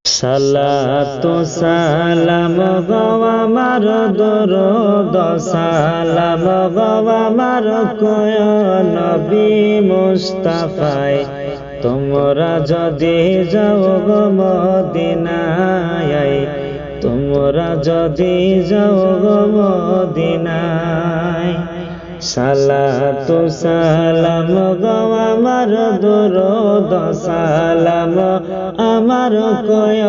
সালাতু সালাম গো আমার দরুদ সালাম গো আমার কোয় নবী মুস্তাফায় তোমরা যদি যাও গো মদিনায় তোমরা যদি যাও গো মদিনায় সালাতু সালাম গো আমার দরুদ সালাম আমার কোয়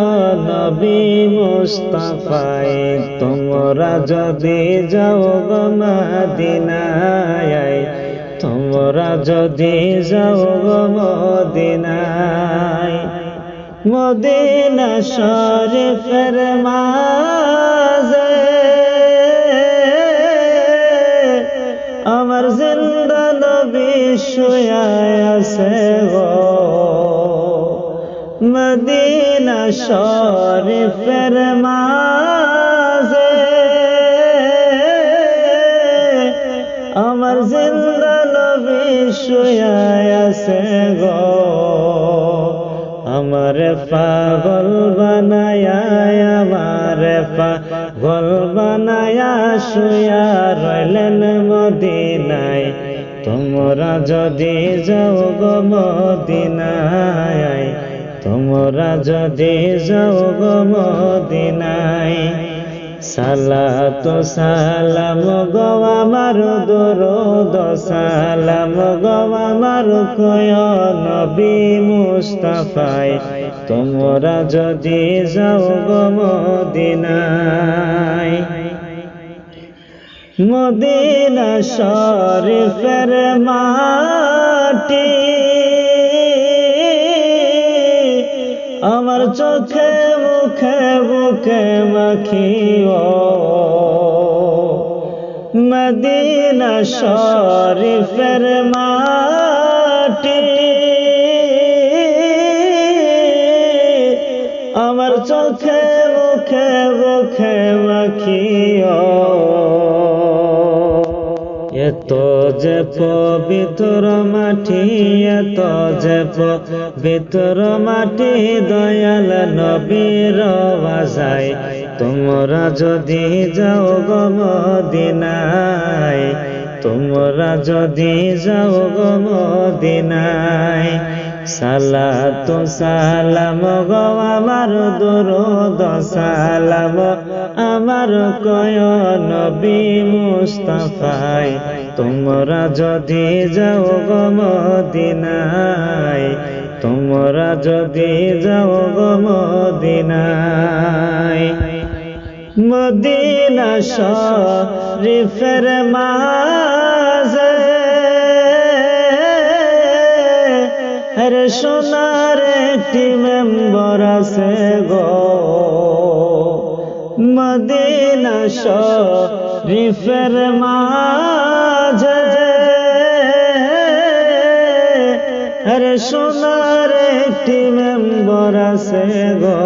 নবী মুস্তাফায় তোমরা যদি যাও গো মদিনায় তোমরা যদি যাও গো মদিনায় মদিনা শরীফের মাঝে আমার জিন্দা নবী শুয়ে আছে গো মদিনা শরীফের মাঝে আমার জিন্দা নবী শুয়ে আছে গো আমার পাগল বানায়া আমার পাগল বানায়া শুয়া রইলেন মদিনায় তোমরা যদি যাও গো মদিনায় তোমরা যদি যাও গো মদিনায় সালাতু সালাম গো আমার দরুদ সালাম গো আমার কোয় নবী মুস্তাফায় তোমরা যদি যাও গো মদিনায় মদিনা শরীফের মাটি আমার চোখে মুখে বুকে মাখিও মদিনা শরীফের মাটি আমার চোখে মুখে বুকে মাখিও এত যে পবিত্র মাটি এত যে পবিত্র মাটি দয়াল নবীর বাজায় তোমরা যদি যাও গো মদিনায় তোমরা যদি যাও গো মদিনায় সালাতু সালাম গো আমার দরুদ সালাম আমার কোয় নবী মুস্তাফায় তোমরা যদি যাও গো মদিনায় তোমরা যদি যাও গো মদিনায় মদিনা শরীফের মাঝে আরে সোনার একটি মেম্বর আছে গো মদিনা শরীফের মাঝে আরে সোনার একটি মেম্বর আছে গো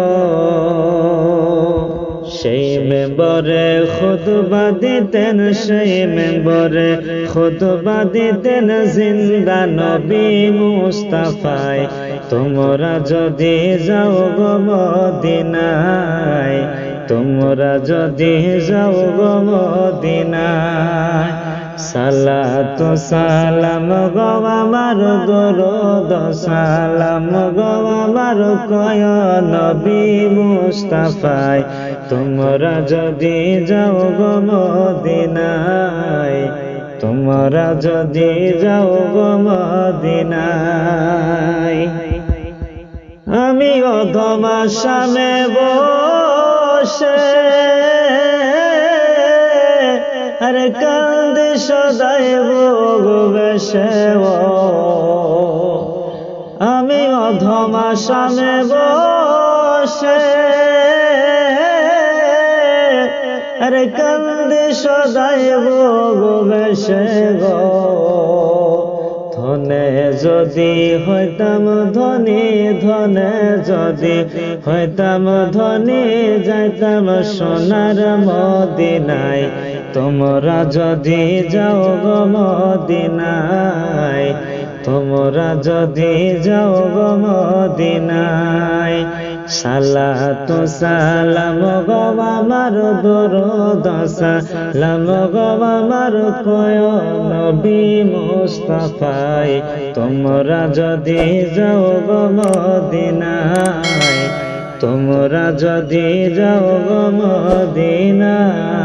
সেই মেম্বরে খুতবা দিতেন সেই মেম্বরে খুতবা দিতেন জিন্দা নবী মুস্তাফায় তোমরা যদি যাও গো মদিনায় তোমরা যদি যাও গো মদিনায় সালাতু সালাম গো আমার দরুদ সালাম গো আমার কোয় নবী মুস্তাফায় তোমরা যদি যাও গো মদিনায় তোমরা যদি যাও গো মদিনায় আমি অধমা সামনে বসে আরে কান্দে সদাই ভোগবেশে আমি অধমা সামনে বসে আরে কান্দে সদাই ভোগবেশে গো ধনে যদি হইতাম ধনী ধনে যদি হইতাম ধনী যাইতাম সোনার মদিনায় তোমরা যদি যাও গো মদিনায়, তোমরা যদি যাও গো মদিনায়, সালাতু সালাম গো আমার দরুদ সালাম গো আমার কয় নবী মুস্তাফায়, তোমরা যদি যাও গো মদিনায়, তোমরা যদি যাও গো মদিনায়।